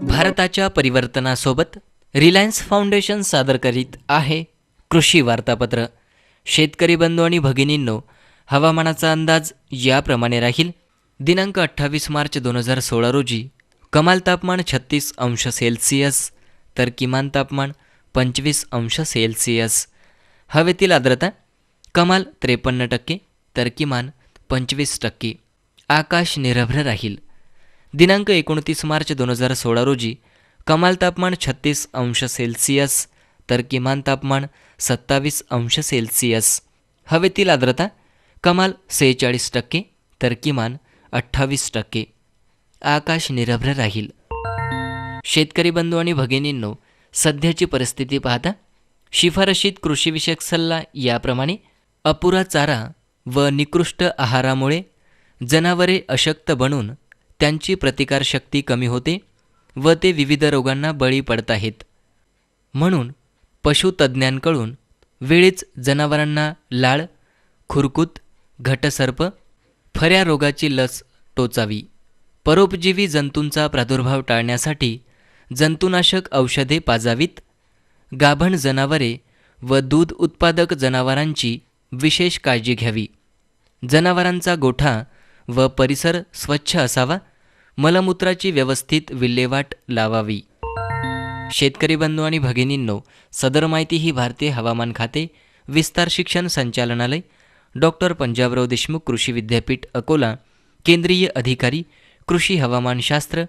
भारताच्या परिवर्तनासोबत Reliance foundation सादर करीत आहे कृषी वार्तापत्र। शेतकरी बंधू आणि भगिनींनो, हवामानाचा अंदाज याप्रमाणे राहील। दिनांक 28 मार्च 2016 रोजी कमाल तापमान 36 अंश सेल्सिअस तर किमान तापमान 25 अंश सेल्सिअस। हवेतील आर्द्रता कमाल 53% तर किमान 25%। आकाश निरभ्र राहील। दिनांक 29 मार्च 2016 रोजी कमाल तापमान 36 अंश सेल्सिअस तर किमान तापमान 27 अंश सेल्सिअस। हवेतील आर्द्रता कमाल 46% तर किमान 28%। आकाश निरभ्र राहील। शेतकरी बंधू आणि भगिनींनो, सध्याची परिस्थिती पाहता शिफारशीत कृषीविषयक सल्ला याप्रमाणे: अपुरा चारा व निकृष्ट आहारामुळे जनावरे अशक्त बनून त्यांची प्रतिकारशक्ती कमी होते व ते विविध रोगांना बळी पडत आहेत। म्हणून पशुतज्ज्ञांकडून वेळीच जनावरांना लाळ, खुरकूत, घटसर्प, फऱ्या रोगाची लस टोचावी। परोपजीवी जंतूंचा प्रादुर्भाव टाळण्यासाठी जंतुनाशक औषधे पाजावीत। गाभण जनावरे व दूध उत्पादक जनावरांची विशेष काळजी घ्यावी। जनावरांचा गोठा व परिसर स्वच्छ असावा। मलमूत्राची व्यवस्थित विल्हेवाट लावावी। शेतकरी बंधू आणि भगिनींनो, सदर माहिती ही भारतीय हवामान खाते, विस्तार शिक्षण संचालनालय, डॉक्टर पंजाबराव देशमुख कृषी विद्यापीठ अकोला, केंद्रीय अधिकारी कृषी हवामानशास्त्र,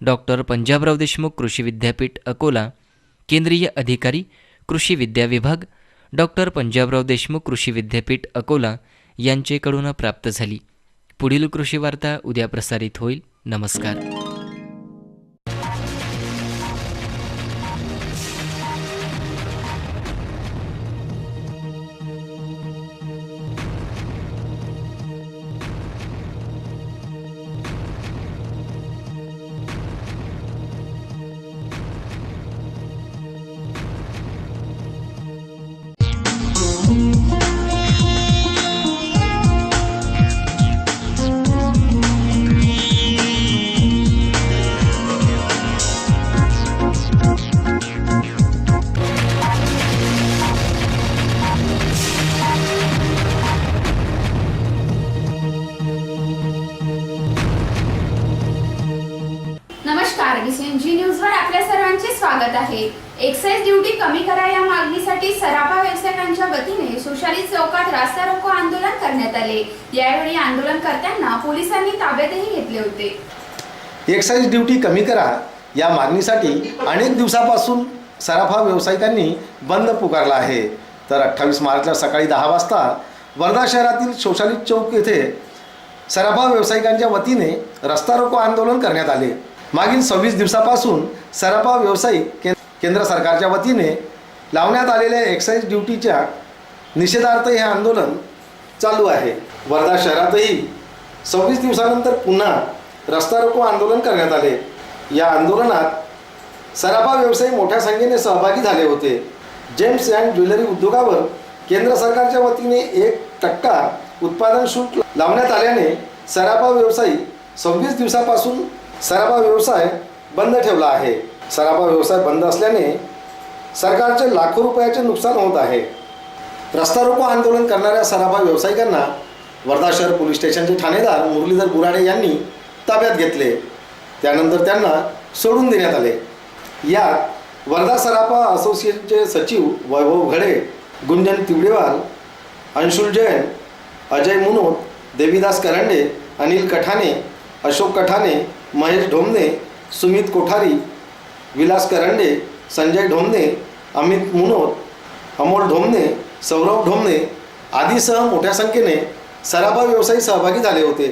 डॉक्टर पंजाबराव देशमुख कृषी विद्यापीठ अकोला, केंद्रीय अधिकारी कृषी विद्या विभाग, डॉक्टर पंजाबराव देशमुख कृषी विद्यापीठ अकोला यांचेकडून प्राप्त झाली। पुढील कृषी वार्ता उद्या प्रसारित होईल। नमस्कार। नमस्कार, जी न्यूजवर आपल्या सर्वांचे स्वागत आहे। एक्साइज ड्युटी कमी करा या मागणीसाठी सराफा व्यावसायिकांच्या वतीने सोशालिस्ट चौकात रास्ता रोको आंदोलन करण्यात आले। यावेळी आंदोलनकर्त्यांना पोलिसांनी ताब्यातही घेतले होते। एक्साइज ड्युटी कमी करा या मागणीसाठी अनेक दिवसापासून सराफा व्यावसायिकांनी बंद पुकारला आहे। तर 28 मार्चला सकाळी 10 वाजता वर्धा शहरातील सोशालिस्ट चौक येथे सराफा व्यावसायिकांच्या वतीने रस्ता रोको आंदोलन करण्यात आले। मागील 26 दिवसापासून सराफा व्यावसायिक केंद्र सरकारच्या वतीने लावण्यात आलेल्या एक्साइज ड्युटीच्या निषेधार्थ हे आंदोलन चालू आहे। वर्धा शहरातही 26 दिवसानंतर पुन्हा रस्ता रोको आंदोलन करण्यात आले। या आंदोलनात सराफा व्यावसायिक मोठ्या संख्येने सहभागी झाले होते। जेम्स अँड ज्वेलरी उद्योगावर केंद्र सरकारच्या वतीने 1% उत्पादन शुल्क लावण्यात आल्याने सराफा व्यावसायिक 26 दिवसापासून सराफा व्यवसाय बंद ठेवला आहे। सराफा व्यवसाय बंद असल्याने सरकारचे लाखो रुपयाचे नुकसान होत आहे। रस्ता रोको आंदोलन करणाऱ्या सराफा व्यावसायिकांना वर्धा शहर पोलीस स्टेशनचे ठाणेदार मुरलीधर बुराडे यांनी ताब्यात घेतले। त्यानंतर त्यांना सोडून देण्यात आले। यात वर्धा सराफा असोसिएशनचे सचिव वैभव घडे, गुंजन तिवडेवाल, अंशुल जैन, अजय मुनोत, देवीदास करंडे, अनिल कठाने, अशोक कठाने, महेश ढोमने, सुमित कोठारी, विलास करंडे, संजय ढोमने, अमित मुनोत, अमोल ढोमने, सौरभ ढोमने आदीसह मोठ्या संख्येने सराफा व्यावसायिक सहभागी झाले होते।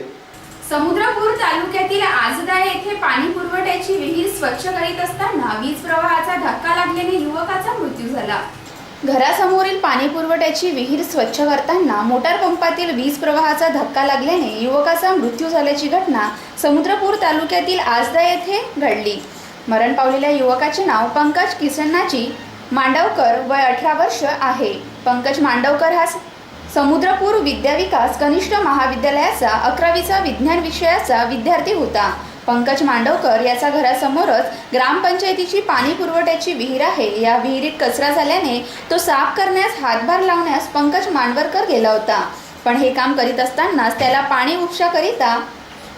समुद्रपूर तालुक्यातील आजदा येथे पाणी पुरवठ्याची विहीर स्वच्छ करीत असताना वीज प्रवाहाचा धक्का लागल्याने युवकाचा मृत्यू झाला। घरासमोरील पाणी पुरवठ्याची विहीर स्वच्छ करताना मोटार पंपातील वीज प्रवाहाचा धक्का लागल्याने युवकाचा मृत्यू झाल्याची घटना समुद्रपूर तालुक्यातील आजदा येथे घडली। मरण पावलेल्या युवकाचे नाव पंकज किसन्नाजी मांडवकर, वय 18 वर्ष आहे। पंकज मांडवकर हा समुद्रपूर विद्याविकास कनिष्ठ महाविद्यालयाचा 11वीचा विज्ञान विषयाचा विद्यार्थी होता। पंकज मांडवकर याचा घरासमोरच ग्रामपंचायतीची पाणी पुरवठ्याची विहीर आहे. या विहिरीत कचरा झाल्याने तो साफ करण्यास हातभार लावण्यास पंकज मांडवकर गेला होता. पण हे काम करीत असतानाच त्याला पाणी उपशाकरिता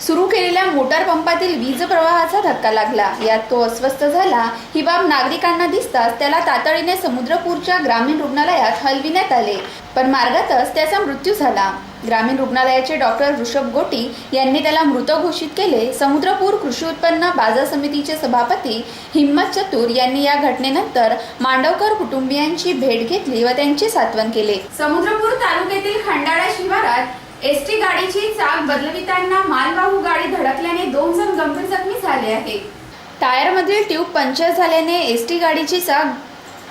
सुरू केलेल्या मोटार पंपातील वीज प्रवाहाचा धक्का लागला. यात तो अस्वस्थ झाला. ही बाब नागरिकांना दिसताच त्याला तातडीने समुद्रपूरच्या ग्रामीण रुग्णालयात हलविण्यात आले, पण मार्गातच त्याचा मृत्यू झाला. ग्रामीण रुग्णालयाचे डॉक्टर ऋषभ गोटी यांनी त्याला मृत घोषित केले. समुद्रपूर कृषी उत्पन्न बाजार समितीचे सभापती हिम्मत चतुर यांनी या घटनेनंतर मांडवकर कुटुंबियांची भेट घेतली व त्यांचे सांत्वन केले. समुद्रपूर तालुक्यातील खंडाळा शिवारात एसटी गाडीची चाक बदलविताना मालवाहू गाडी धडकल्याने 2 जण गंभीर जखमी झाले आहेत. टायरमधील ट्यूब पंक्चर झाल्याने एसटी गाडीची चाक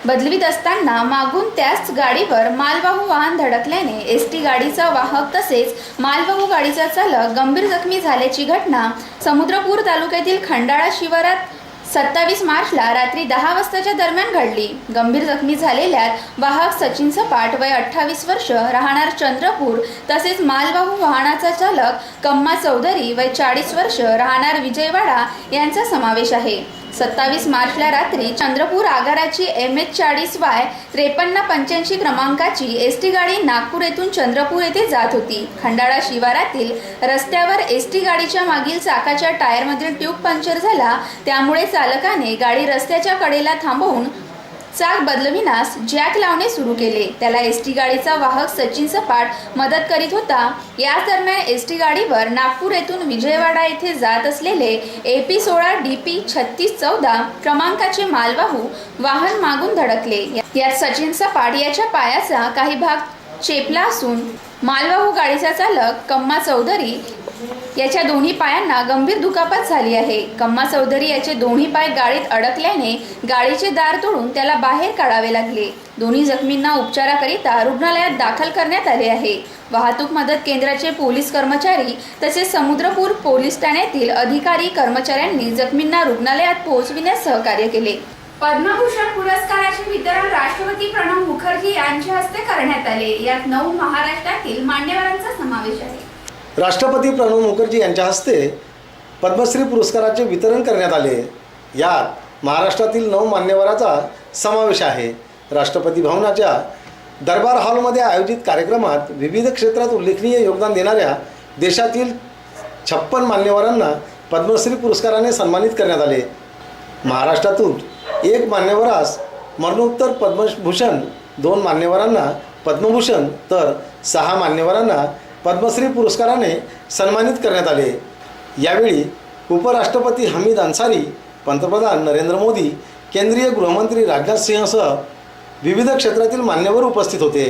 बदलवित असताना मागून त्याच गाडीवर मालवाहू वाहन धडकल्याने एसटी गाडीचा वाहक तसेच मालवाहू गाडीचा चालक गंभीर जखमी झाल्याची घटना समुद्रपूर तालुक्यातील खंडाळा शिवारात 27 मार्चला रात्री 10 वाजताच्या दरम्यान घडली. गंभीर जखमी झालेल्यात वाहक सचिन सपाट वय 28 वर्ष राहणार चंद्रपूर तसेच मालवाहू वाहनाचा चालक कम्मा चौधरी वय 40 वर्ष राहणार विजयवाडा यांचा समावेश आहे. 27 मार्चला रात्री चंद्रपूर आगाराची MH40Y 5385 क्रमांकाची एसटी गाडी नागपूर येथून चंद्रपूर येथे जात होती. खंडाळा शिवारातील रस्त्यावर एसटी गाडीच्या मागील चाकाच्या टायरमधील ट्यूब पंक्चर झाला. त्यामुळे चालकाने गाडी रस्त्याच्या कडेला थांबवून चाक बदलविण्यास जॅक लावणे सुरू केले. त्याला एसटी गाडीचा वाहक सचिन सपाट मदत करीत होता. याच दरम्यान एसटी गाडीवर नागपूर येथून विजयवाडा येथे जात असलेले AP16 DP 3614 क्रमांकाचे मालवाहू वाहन मागून धडकले. यात सचिन सपाट याच्या पायाचा काही भाग चेपला असून मालवाहू गाडीचा चालक कम्मा चौधरी याच्या दोन्ही पायांना गंभीर दुखापत झाली आहे. कम्मा चौधरी याचे दोन्ही पाय गाडीत अडकल्याने गाडीचे दार तोडून त्याला बाहेर काढावे लागले. दोन्ही जखमींना उपचाराकरिता रुग्णालयात दाखल करण्यात आले आहे. वाहतूक मदत केंद्राचे पोलीस कर्मचारी तसेच समुद्रपूर पोलीस ठाण्यातील अधिकारी कर्मचाऱ्यांनी जखमींना रुग्णालयात पोहोचविण्यास सहकार्य केले. पद्मभूषण पुरस्काराचे वितरण राष्ट्रपती प्रणव मुखर्जी यांच्या हस्ते करण्यात आले. यात 9 महाराष्ट्रातील मान्यवरांचा समावेश आहे. राष्ट्रपती प्रणव मुखर्जी यांच्या हस्ते पद्मश्री पुरस्काराचे वितरण करण्यात आले. यात महाराष्ट्रातील 9 मान्यवरांचा समावेश आहे. राष्ट्रपती भवनाच्या दरबार हॉलमध्ये आयोजित कार्यक्रमात विविध क्षेत्रात उल्लेखनीय योगदान देणाऱ्या देशातील 56 मान्यवरांना पद्मश्री पुरस्काराने सन्मानित करण्यात आले. महाराष्ट्रातून 1 मान्यवरास मरणोत्तर पद्मभूषण, 2 मान्यवरांना पद्मभूषण तर 6 मान्यवरांना पद्मश्री पुरस्काराने सन्मानित करण्यात आले. यावेळी उपराष्ट्रपती हमीद अन्सारी, पंतप्रधान नरेंद्र मोदी, केंद्रीय गृहमंत्री राजनाथ सिंहसह विविध क्षेत्रातील मान्यवर उपस्थित होते.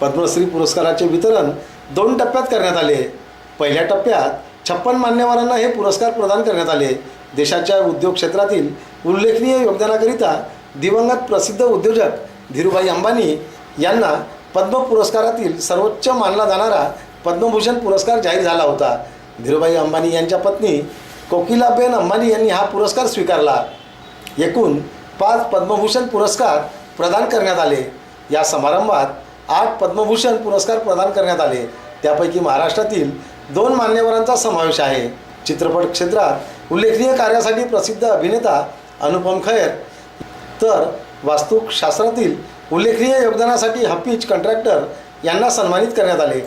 पद्मश्री पुरस्काराचे वितरण 2 टप्प्यात करण्यात आले. पहिल्या टप्प्यात 56 मान्यवरांना हे पुरस्कार प्रदान करण्यात आले. देशाच्या उद्योग क्षेत्रातील उल्लेखनीय योगदानाकरिता दिवंगत प्रसिद्ध उद्योजक धीरूभाई अंबानी यांना पद्म पुरस्कारातील सर्वोच्च मानला जाणारा पद्मभूषण पुरस्कार जाहीर झाला होता. धीरूभाई अंबानी यांच्या पत्नी कोकिलाबेन अंबानी यांनी हा पुरस्कार स्वीकारला. एकूण 5 पद्मभूषण पुरस्कार प्रदान करण्यात आले. या समारंभात 8 पद्मभूषण पुरस्कार प्रदान करण्यात आले. त्यापैकी महाराष्ट्रातील 2 मान्यवरांचा समावेश आहे. चित्रपट क्षेत्रात उल्लेखनीय कार्यासाठी प्रसिद्ध अभिनेता अनुपम खेर तर वास्तुशास्त्रातील उल्लेखनीय योगदानासाठी हफीज कंट्रॅक्टर यांना सन्मानित करण्यात आले.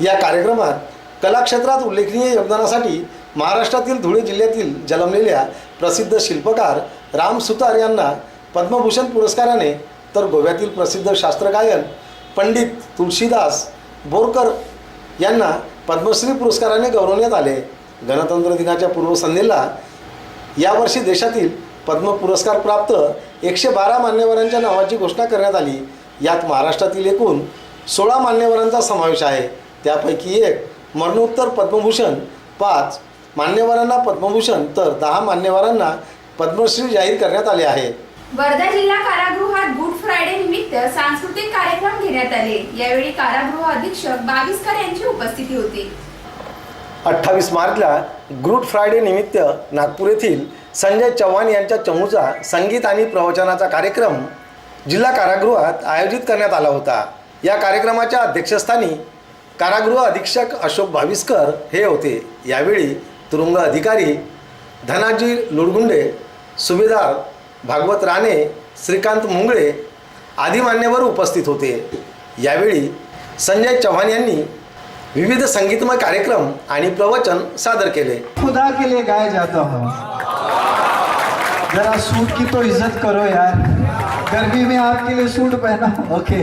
या कार्यक्रमात कला क्षेत्रात उल्लेखनीय योगदानासाठी महाराष्ट्रातील धुळे जिल्ह्यातील जन्मलेल्या प्रसिद्ध शिल्पकार राम सुतार यांना पद्मभूषण पुरस्काराने तर गोव्यातील प्रसिद्ध शास्त्रगायन पंडित तुळशीदास बोरकर यांना पद्मश्री पुरस्काराने गौरवण्यात आले. गणतंत्र दिनाच्या पूर्वसंध्येला यावर्षी देशातील पद्म पुरस्कार प्राप्त 112 मान्यवरांच्या नावाची घोषणा करण्यात आली. यात महाराष्ट्रातील एकूण 16 मान्यवरांचा समावेश आहे. त्यापैकी 1 मरणोत्तर पद्मभूषण, 5 मान्यवरांना पद्मभूषण तर 10 मान्यवरांना पद्मश्री जाहीर करण्यात आले आहे. वर्धा जिल्हा कारागृहात गुड फ्रायडे निमित्त सांस्कृतिक कार्यक्रम घेण्यात आले. यावेळी कारागृह अधीक्षक बाविस्कर यांची उपस्थिती होती. 28 मार्चला गुड फ्रायडे निमित्त नागपूर येथील संजय चव्हाण यांच्या चमूचा संगीत आणि प्रवचनाचा कार्यक्रम जिल्हा कारागृहात आयोजित करण्यात आला होता. या कार्यक्रमाच्या अध्यक्षस्थानी कारागृह अधीक्षक अशोक बाविस्कर हे होते. यावेळी तुरुंग अधिकारी धनाजी लुडगुंडे, सुभेदार भागवत राणे, श्रीकांत मुंगळे आदी मान्यवर उपस्थित होते. यावेळी संजय चव्हाण यांनी विविध संगीतमय कार्यक्रम आणि प्रवचन सादर केले. खुदा के लिए गाया जाता हूँ, जरा सूट की तो इज्जत करो यार, गर्मी में आपके लिए सूट पहना. ओके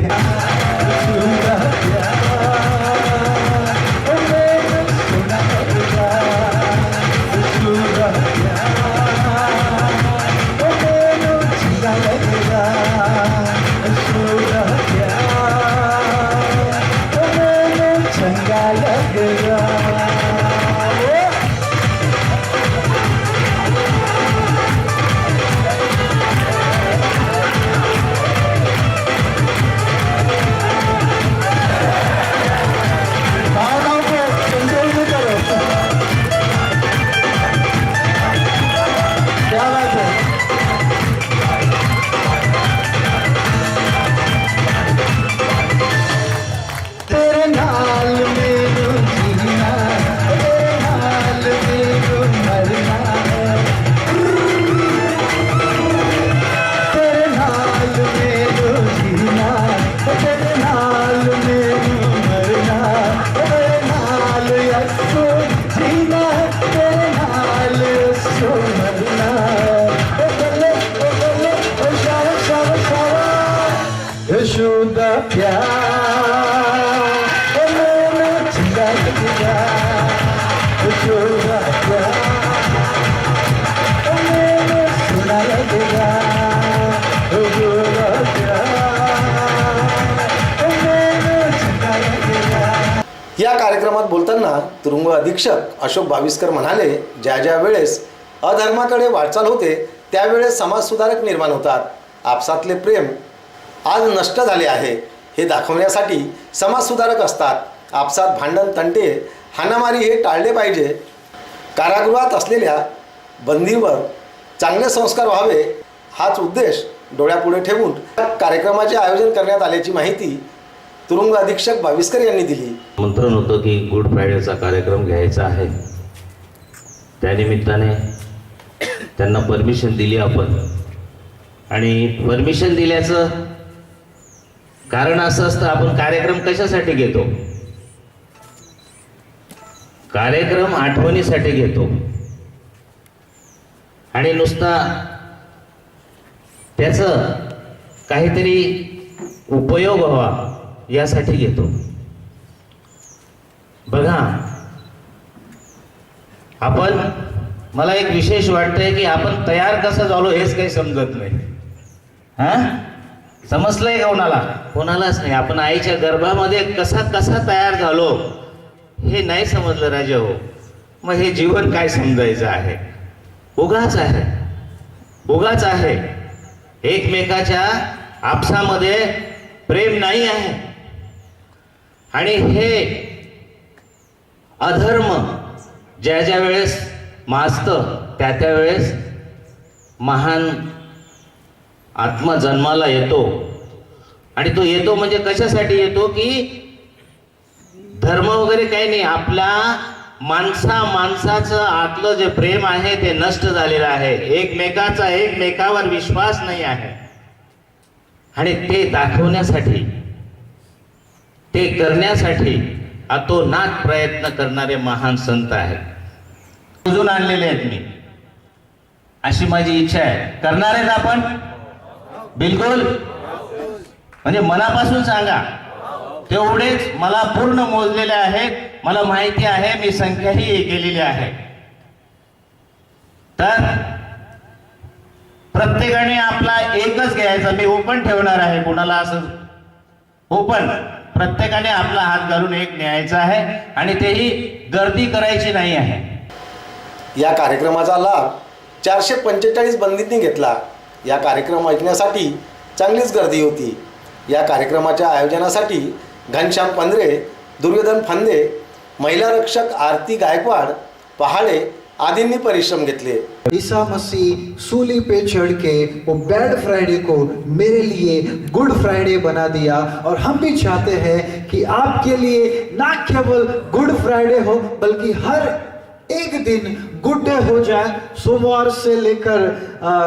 यशोदा या कार्यक्रमात बोलताना तुरुंग अधीक्षक अशोक बाविस्कर म्हणाले, ज्या ज्या वेळेस अधर्माकडे वाटचाल होते त्यावेळेस समाजसुधारक निर्माण होतात. आपसातले प्रेम आज नष्ट झाले आहे हे दाखवण्यासाठी समाजसुधारक असतात. आपसात भांडण, तंटे, हाणामारी हे टाळले पाहिजे. कारागृहात असलेल्या बंदीवर चांगले संस्कार व्हावे हाच उद्देश डोळ्यापुढे ठेवून कार्यक्रमाचे आयोजन करण्यात आल्याची माहिती तुरुंग अधीक्षक बाविस्कर यांनी दिली. मंत्रण होतं की गुड फ्रायडेचा कार्यक्रम घ्यायचा आहे. त्यानिमित्ताने त्यांना परमिशन दिली आपण, आणि परमिशन दिल्याचं कारण असं असतं, आपण कार्यक्रम कशासाठी घेतो? कार्यक्रम आठवणीसाठी घेतो, आणि नुसता त्याचं काहीतरी उपयोग व्हावा यासाठी घेतो. बघा, आपण, मला एक विशेष वाटतंय की आपण तयार कसं झालो हेच काही समजत नाही. समजलंय का कोणाला? कोणालाच नाही. आपण आईच्या गर्भामध्ये कसा कसा तयार झालो हे नाही समजलं राजा हो. मग हे जीवन काय समजायचं आहे? उगाच आहे, उगाच आहे. एकमेकाच्या आपसामध्ये प्रेम नाही आहे, आणि हे अधर्म ज्या ज्या वेळेस माजतं त्या त्या वेळेस महान आत्मा जन्माला येतो. आणि तो येतो म्हणजे कशासाठी येतो? की धर्म वगैरे काही नाही, आपल्या माणसाचं आतलं जे प्रेम आहे ते नष्ट झालेलं आहे. एकमेकाचा एकमेकावर विश्वास नाही आहे, आणि ते दाखवण्यासाठी, ते करण्यासाठी अतोनात प्रयत्न करणारे महान संत आहेत. अजून आणलेले आहेत मी, अशी माझी इच्छा आहे. करणार आहेत आपण? बिलकुल, म्हणजे मनापासून सांगा. तेवढेच मला पूर्ण मोजलेले आहेत, मला माहिती आहे, मी संख्याही केलेली आहे. तर प्रत्येकाने आपला एकच घ्यायचा. मी ओपन ठेवणार आहे, कोणाला असं ओपन, प्रत्येकाने आपला हात घालून एक न्यायचा आहे, आणि तेही गर्दी करायची नाही आहे. या कार्यक्रमाचा लाभ 445 बंदींनी घेतला. या कार्यक्रम ऐकण्यासाठी चांगलीच गर्दी होती. या कार्यक्रमाच्या आयोजनासाठी घनश्याम पंधरे, दुर्योधन फंदे, महिला रक्षक आरती गायकवाड, पहाडे आदींनी परिश्रम घेतले. ईसा मसीह सूली पे चढ़ के वो बैड फ्राइडे को मेरे लिए गुड फ्राइडे बना दिया, और हम भी चाहते हैं कि आपके लिए ना केवल गुड फ्राइडे हो बल्कि हर एक दिन गुड डे हो जाए सोमवार से लेकर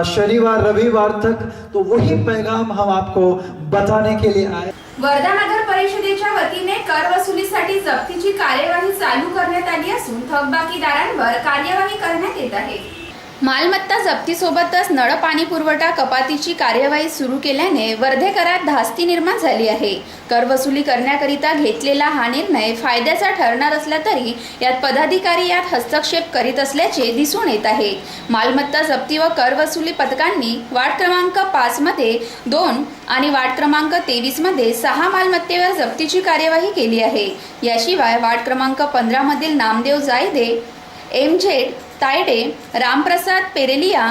शनिवार रविवार तक, तो वही पैगाम हम आपको बताने के लिए आए। वर्धा नगर परिषदेच्या वतीने कर वसुलीसाठी जप्तीची कार्यवाही चालू करण्यात आली असून थकबाकीदारांवर कार्यवाही करण्यात येत आहे। मालमत्ता जप्तीसोबतच नळ पाणी पुरवठा कपातीची कार्यवाही सुरू केल्याने वर्धेकरात धास्ती निर्माण झाली आहे। कर वसुली करण्याकरिता घेतलेला हा निर्णय फायद्याचा ठरणार असला तरी यात पदाधिकारी यात हस्तक्षेप करीत असल्याचे दिसून येत आहे। मालमत्ता जप्ती व कर वसुली पथकांनी वार्ड क्रमांक 5 मध्ये 2 आणि वार्ड क्रमांक 23 मध्ये 6 मालमत्तेवर जप्तीची कार्यवाही केली आहे। याशिवाय वार्ड क्रमांक 15 मधील नामदेव जायदे, एमझेड तायडे, रामप्रसाद पेरेलिया,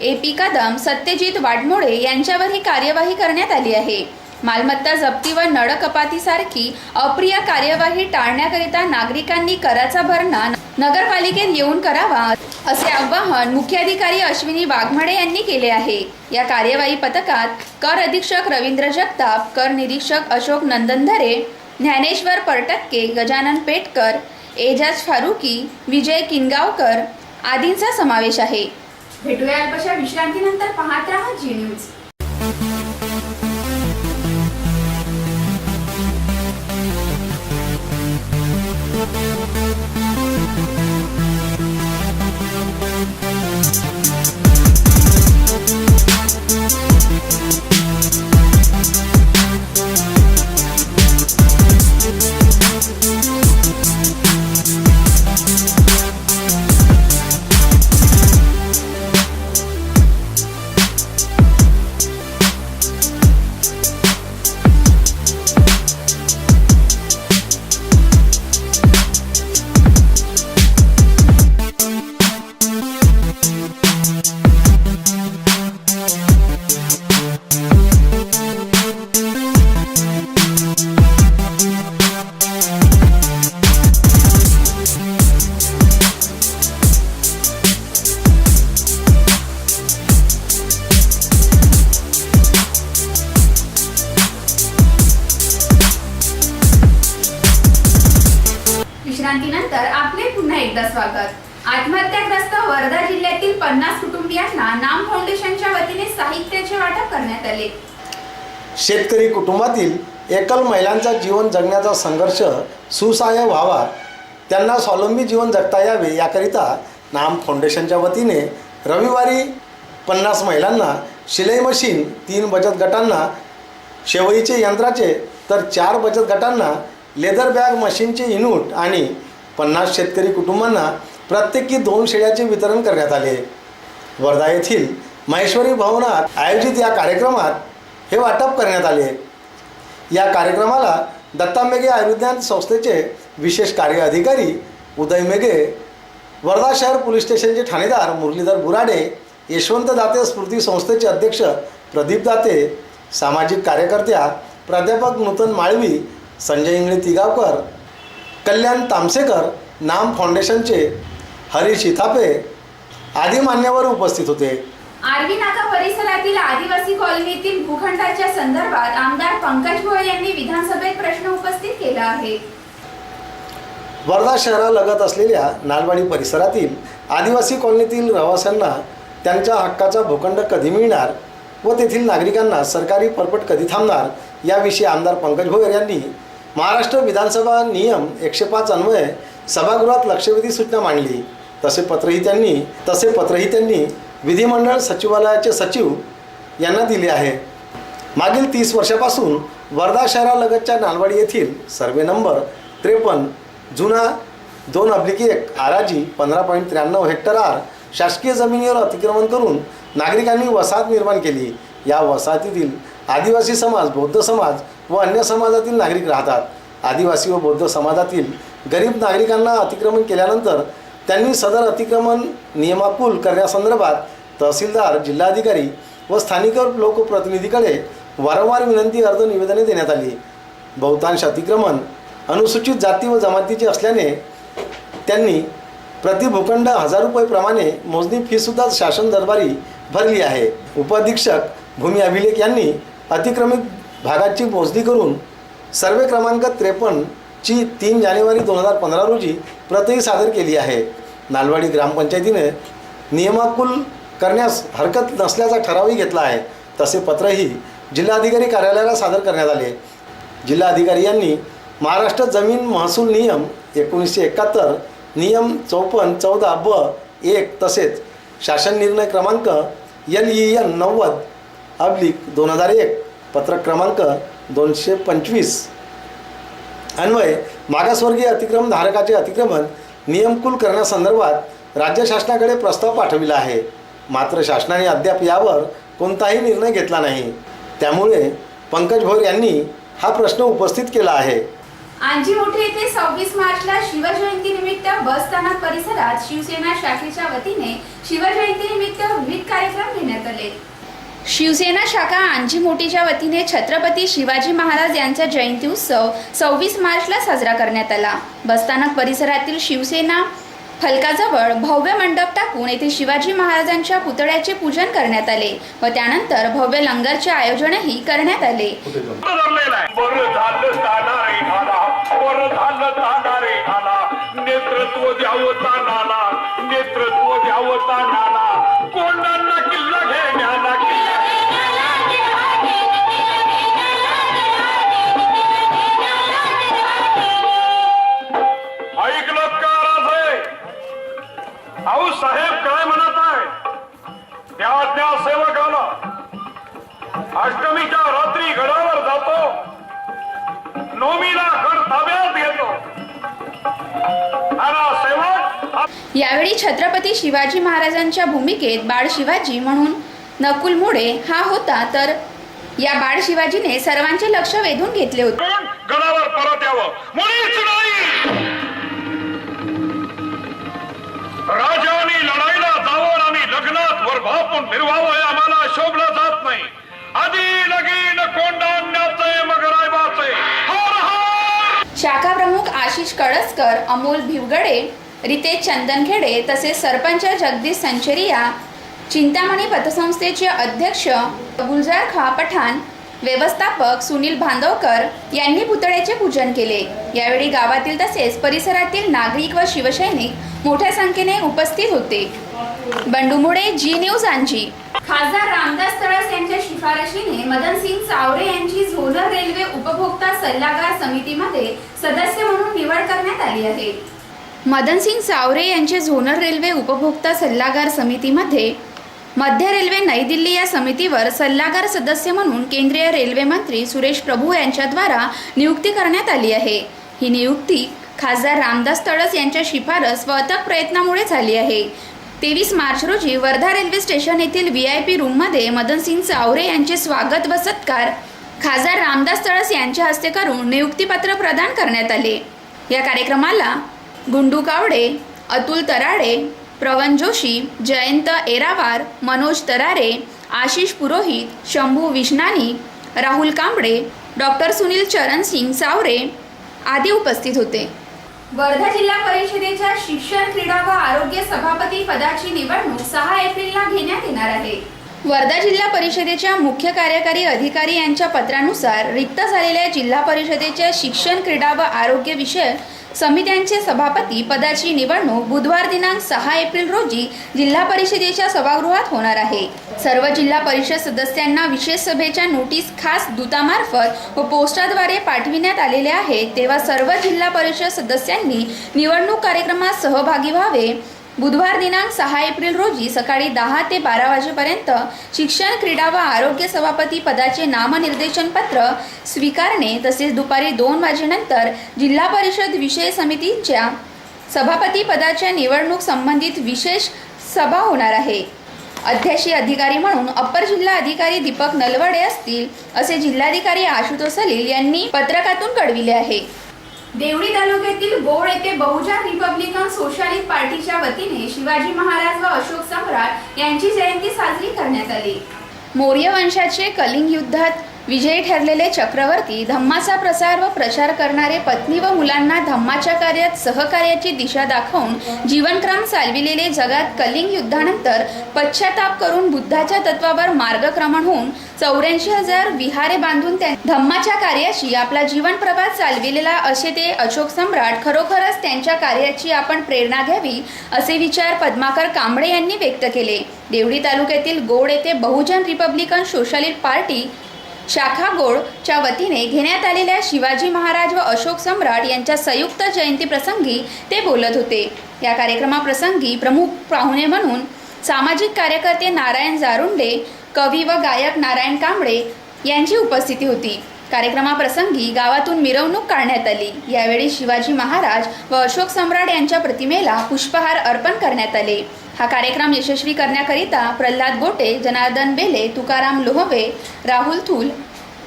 AP कदम, सत्यजित वाडमोडे यांच्यावर ही कार्यवाही करण्यात आली आहे। मालमत्ता जप्ती व नळ कपातीसारखी अप्रिय कार्यवाही टाळण्याकरिता नागरिकांनी कराचा भरणा नगरपालिकेत येऊन करावा असे आवाहन मुख्याधिकारी अश्विनी वाघमडे यांनी केले आहे। या कार्यवाही पथकात कर अधीक्षक रवींद्र जगताप, कर निरीक्षक अशोक नंदनधरे, ज्ञानेश्वर परटक्के, गजानन पेटकर, एजाज फारुकी, विजय किनगावकर आदींचा समावेश आहे। भेटूया अल्पशा विश्रांतीनंतर पाहत राहा जी न्यूज। विश्रांतीनंतर आपले पुन्हा एकदा स्वागत। आत्महत्याग्रस्त वर्धा जिल्ह्यातील 50 कुटुंबियांना नाम फाउंडेशनच्या वतीने साहित्याचे वाटप करण्यात आले। शेतकरी कुटुंबातील एकल महिलांचा जीवन जगण्याचा संघर्ष सुसह्य व्हावा, त्यांना स्वावलंबी जीवन जगता यावे याकरिता नाम फाउंडेशनच्या वतीने रविवारी 50 महिलांना शिलाई मशीन, 3 बचत गटांना शेवईचे यंत्राचे तर 4 बचत गटांना लेदर बॅग मशीनचे युनिट आणि 50 शेतकरी कुटुंबांना प्रत्येकी 2 शेळ्याचे वितरण करण्यात आले। वर्धा येथील महेश्वरी भवनात आयोजित या कार्यक्रमात हे वाटप करण्यात आले। या कार्यक्रमाला दत्ता मेघे आयुर्विज्ञान संस्थेचे विशेष कार्य अधिकारी उदय मेघे, वर्धा शहर पोलीस स्टेशनचे ठाणेदार मुरलीधर बुराडे, यशवंत दाते स्मृती संस्थेचे अध्यक्ष प्रदीप दाते, सामाजिक कार्यकर्त्या प्राध्यापक नूतन माळवी, संजय इंगळे तिगावकर, कल्याण तामसेकर, नाम फाउंडेशनचे हरीश इथापे आदी मान्यवर उपस्थित होते। आरवी नाका परिसरातील आदिवासी कॉलनीतील भूखंडाच्या संदर्भात आमदार पंकज भोळे यांनी विधानसभेत प्रश्न उपस्थित केला आहे। वर्धा शहरालगत असलेल्या नालवाडी परिसरातील आदिवासी कॉलनीतील रहिवाशांना त्यांच्या हक्काचा भूखंड कधी मिळणार व तेथील नागरिकांना सरकारी परपट कधी थांबणार याविषयी आमदार पंकज भोयर यांनी महाराष्ट्र विधानसभा नियम 105 अन्वये सभागृहात लक्षवेधी सूचना मांडली। तसे पत्रही त्यांनी विधिमंडळ सचिवालयाचे सचिव यांना दिले आहे। मागील 30 वर्षापासून वर्धा शहरालगतच्या नालवाडी येथील सर्वे नंबर 53 जुना 2/1 आराजी 15.93 हेक्टर आर शासकीय जमिनीवर अतिक्रमण करून नागरिकांनी वसाहत निर्माण केली। या वसाहतीतील आदिवासी समाज, बौद्ध समाज व अन्य समाजातील नागरिक राहतात। आदिवासी व बौद्ध समाजातील गरीब नागरिकांना अतिक्रमण केल्यानंतर त्यांनी सदर अतिक्रमण नियमाकुल करण्यासंदर्भात तहसीलदार, जिल्हाधिकारी व स्थानिक लोकप्रतिनिधीकडे वारंवार विनंती अर्ज निवेदने देण्यात आली। बहुतांश अतिक्रमण अनुसूचित जाती व जमातीचे असल्याने त्यांनी प्रति भूखंड 1000 रुपये प्रमाणे मोजणी फीसुद्धा शासन दरबारी भरली आहे। उपअधीक्षक भूमी अभिलेख यांनी अतिक्रमित भागाची मोजणी करून सर्वे क्रमांक 53 ची 3 जानेवारी 2015 रोजी प्रतही सादर केली आहे। नालवाडी ग्रामपंचायतीने नियमाकुल करण्यास हरकत नसल्याचा ठरावही घेतला आहे. तसे पत्रही जिल्हाधिकारी कार्यालयाला सादर करण्यात आले. जिल्हाधिकारी यांनी महाराष्ट्र जमीन महसूल नियम 1971, नियम 54-14 ब 1 तसेच शासन निर्णय क्रमांक LEN 90/2001 पत्रक क्रमांक 225 अन्वये मागासवर्गीय अतिक्रमण धारकाचे अतिक्रमण नियमकुल करण्यासंदर्भात राज्य शासनाकडे प्रस्ताव पाठविला आहे. मात्र शासनाने अद्याप यावर कोणताही निर्णय घेतला नाही. त्यामुळे पंकज भोर यांनी हा प्रश्न उपस्थित केला आहे. आंजीमोठी येथे 26 मार्चला शिवजयंतीनिमित्त बस स्थानक परिसरात शिवसेना शाखेच्या वतीने शिवजयंतीनिमित्त विविध कार्यक्रम घेण्यात आले. शिवसेना शाखा आंजीमोटीच्या वतीने छत्रपती शिवाजी महाराज यांचा जयंती उत्सव 26 मार्चला साजरा करण्यात आला. बसस्थानक परिसरातील शिवसेना फलकाजवळ भव्य मंडप टाकून येथे शिवाजी महाराजांच्या पुतळ्याचे पूजन करण्यात आले व त्यानंतर भव्य लंगरचे आयोजनही करण्यात आले. नेतृत्व द्यावता नाला, नेतृत्व द्यावता नाला, कोंडांना किल्ला घेण्याला ऐकलं का राजे? अहो साहेब काय म्हणत आहे? त्या सेवकाला अष्टमीच्या रात्री गडावर जातो, नवमीला गड ताब्यात घेतो. यावेळी छत्रपती शिवाजी महाराजांच्या भूमिकेत बाळ शिवाजी म्हणून नकुल मोडे हा होता, तर या बाळ शिवाजीने सर्वांचे लक्ष वेधून घेतले होते. गडावर परत यावं मुळीच नाही. राजाने लढाईला जावं आणि लग्नात वर भापून फिरवावं हे आम्हाला शोभलं जात नाही. आधी लगीन कोंडाण्याचे मग रायबाचे. शाखा प्रमुख आशिष कळसकर, अमोल भिवगडे, रितेश चंदनखेडे तसेच सरपंच जगदीश संचेरिया, चिंतामणी पतसंस्थेचे अध्यक्ष गुलजार खा पठाण, व्यवस्थापक सुनील बांधवकर यांनी पुतळ्याचे पूजन केले. यावेळी गावातील तसेच परिसरातील नागरिक व शिवसैनिक मोठ्या संख्येने उपस्थित होते. बंडू मुळे, जी न्यूज आंजी. खासदार रामदास तळस यांच्या शिफारशीने मदनसिंग चावरे यांची झोनल रेल्वे उपभोक्ता सल्लागार समितीमध्ये सदस्य म्हणून निवड करण्यात आली आहे. मदनसिंग चावरे यांचे झोनल रेल्वे उपभोक्ता सल्लागार समितीमध्ये मध्य रेल्वे नई दिल्ली या समितीवर सल्लागार सदस्य म्हणून केंद्रीय रेल्वे मंत्री सुरेश प्रभू यांच्याद्वारा नियुक्ती करण्यात आली आहे. ही नियुक्ती खासदार रामदास तळस यांच्या शिफारस व अथक प्रयत्नामुळे झाली आहे. 23 मार्च रोजी वर्धा रेल्वे स्टेशन येथील VIP रूममध्ये मदनसिंग चावरे यांचे स्वागत व सत्कार खासदार रामदास तळस यांच्या हस्ते करून नियुक्तीपत्र प्रदान करण्यात आले. या कार्यक्रमाला गुंडू कावडे, अतुल तराडे, प्रवन जोशी, जयंत एरावार, मनोज तरारे, आशिष पुरोहित, शंभू विष्णानी, राहुल कांबळे, डॉक्टर सुनील चरण सिंग चावरे आदी उपस्थित होते. वर्धा जिल्हा परिषदेच्या शिक्षण, क्रीडा व आरोग्य सभापती पदाची निवडणूक 6 एप्रिलला घेण्यात येणार आहे. वर्धा जिल्हा परिषदेच्या मुख्य कार्यकारी अधिकारी यांच्या पत्रानुसार रिक्त झालेल्या जिल्हा परिषदेच्या शिक्षण, क्रीडा व आरोग्य विषयक समित्यांचे सभापती पदाची निवडणूक बुधवार दिनांक 6 एप्रिल रोजी जिल्हा परिषदेच्या सभागृहात होणार आहे. सर्व जिल्हा परिषद सदस्यांना विशेष सभेच्या नोटीस खास दूतामार्फत व पोस्टाद्वारे पाठविण्यात आलेले आहे. तेव्हा सर्व जिल्हा परिषद सदस्यांनी निवडणूक कार्यक्रमात सहभागी व्हावे. बुधवार दिनांक 6 एप्रिल रोजी सकाळी 10 ते 12 वाजेपर्यंत शिक्षण, क्रीडा व आरोग्य सभापती पदाचे नामनिर्देशन पत्र स्वीकारणे तसेच दुपारी 2 वाजेनंतर जिल्हा परिषद विषय समितीच्या सभापती पदाच्या निवडणूक संबंधित विशेष सभा होणार आहे. अध्यक्षीय अधिकारी म्हणून अप्पर जिल्हा अधिकारी दीपक नलवडे असतील असे जिल्हाधिकारी आशुतोष सलील यांनी पत्रकातून कळविले आहे. देवळी तालुक्यातील बोळ येथे बहुजन रिपब्लिकन सोशलिस्ट पार्टीच्या वतीने शिवाजी महाराज व अशोक सम्राट यांची जयंती साजरी करण्यात आली. मौर्य वंशाचे कलिंग युद्धात विजयी ठरलेले चक्रवर्ती धम्माचा प्रसार व प्रचार करणारे पत्नी व मुलांना धम्माच्या कार्यात सहकार्याची दिशा दाखवून जीवनक्रम चालविलेले जगात कलिंग युद्धानंतर पश्चाताप करून बुद्धाच्या तत्वावर मार्गक्रमण होऊन 84,000 विहारे बांधून धम्माच्या कार्याशी आपला जीवन प्रवास चालविलेला असे ते अशोक सम्राट. खरोखरच त्यांच्या कार्याची आपण प्रेरणा घ्यावी असे विचार पद्माकर कांबळे यांनी व्यक्त केले. देवळी तालुक्यातील गोड येथे बहुजन रिपब्लिकन सोशलिस्ट पार्टी शाखा गोडच्या वतीने घेण्यात आलेल्या शिवाजी महाराज व अशोक सम्राट यांच्या संयुक्त जयंती प्रसंगी ते बोलत होते. या कार्यक्रमाप्रसंगी प्रमुख पाहुणे म्हणून सामाजिक कार्यकर्ते नारायण जारुंडे, कवी व गायक नारायण कांबळे यांची उपस्थिती होती. कार्यक्रमाप्रसंगी गावातून मिरवणूक काढण्यात आली. यावेळी शिवाजी महाराज व अशोक सम्राट यांच्या प्रतिमेला पुष्पहार अर्पण करण्यात आले. हा कार्यक्रम यशस्वी करण्याकरिता प्रल्हाद गोटे, जनार्दन बेले, तुकाराम लोहवे, राहुल थूल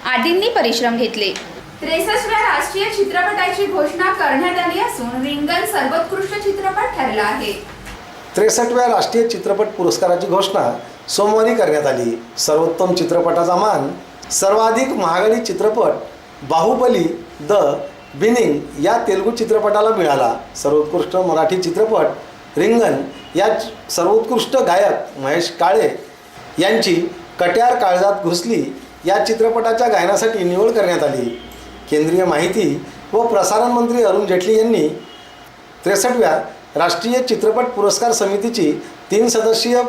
आदींनी परिश्रम घेतले. 63व्या राष्ट्रीय चित्रपटाची घोषणा करण्यात आली असून रिंगण सर्वोत्कृष्ट चित्रपट ठरला आहे. 63व्या राष्ट्रीय चित्रपट पुरस्काराची घोषणा सोमवारी करण्यात आली. सर्वोत्तम चित्रपटाचा मान सर्वाधिक महागडी चित्रपट बाहुबली द बिनिंग या तेलुगू चित्रपटाला मिळाला. सर्वोत्कृष्ट मराठी चित्रपट रिंगण या सर्वोत्कृष्ट गायक महेश काळे यांची कट्यार काळजात घुसली या चित्रपटाच्या गायनासाठी निवड करण्यात आली. केंद्रीय माहिती व प्रसारण मंत्री अरुण जेटली यांनी 63व्या राष्ट्रीय चित्रपट पुरस्कार समितीची 3 सदस्यीय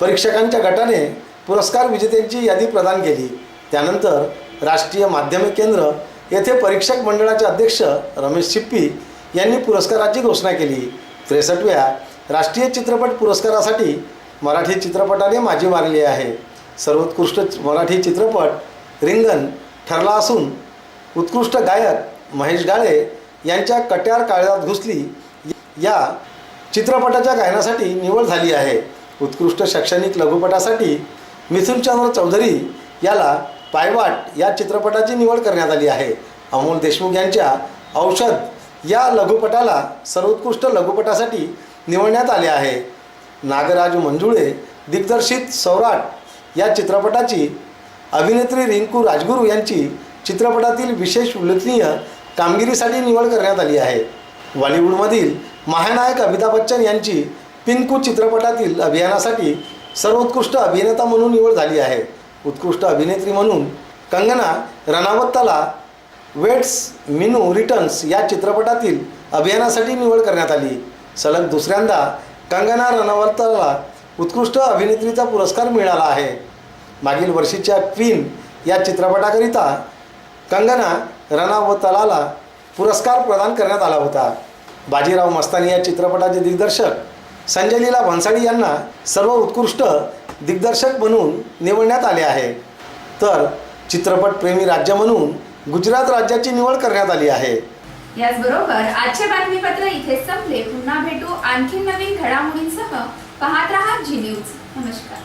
परीक्षकांच्या गटाने पुरस्कार विजेत्यांची यादी प्रदान केली. त्यानंतर राष्ट्रीय माध्यमिक केंद्र येथे परीक्षक मंडळाचे अध्यक्ष रमेश चिप्पी यांनी पुरस्काराची घोषणा केली. 63व्या राष्ट्रीय चित्रपट पुरस्कारासाठी मराठी चित्रपटाने बाजी मारली आहे. सर्वोत्कृष्ट मराठी चित्रपट रिंगण ठरला असून उत्कृष्ट गायक महेश काळे यांच्या कट्यार काळजात घुसली या चित्रपटाच्या गायनासाठी निवड झाली आहे. उत्कृष्ट शैक्षणिक लघुपटासाठी मिथुनचंद्र चौधरी याला पायवाट या चित्रपटाची निवड करण्यात आली आहे. अमोल देशमुख यांच्या औषध या लघुपटाला सर्वोत्कृष्ट लघुपटासाठी निवडण्यात आले आहे. नागराज मंजुळे दिग्दर्शित सौराट या चित्रपटाची अभिनेत्री रिंकू राजगुरू यांची चित्रपटातील विशेष उल्लेखनीय कामगिरीसाठी निवड करण्यात आली आहे. बॉलिवूडमधील महानायक अमिताभ बच्चन यांची पिंकू चित्रपटातील अभिनयासाठी सर्वोत्कृष्ट अभिनेता म्हणून निवड झाली आहे. उत्कृष्ट अभिनेत्री म्हणून कंगना रनावतला वेट्स मिनू रिटर्न्स या चित्रपटातील अभिनयासाठी निवड करण्यात आली. सलग दुसऱ्यांदा कंगना रनावतला उत्कृष्ट अभिनेत्रीचा पुरस्कार मिळाला आहे. मागील वर्षीच्या क्वीन या चित्रपटाकरिता कंगना रनावतला पुरस्कार प्रदान करण्यात आला होता. बाजीराव मस्तानी या चित्रपटाचे दिग्दर्शक संजय लीला भन्साळी यांना सर्व उत्कृष्ट दिग्दर्शक म्हणून निवडण्यात आले आहे. तर चित्रपटप्रेमी राज्य म्हणून गुजरात राज्याची निवड करण्यात आली आहे. याचबरोबर आजचे बातमीपत्र इथेच संपले. पुन्हा भेटू आणखी नवीन घडामोडींसह. पाहत रहा जी न्यूज. नमस्कार.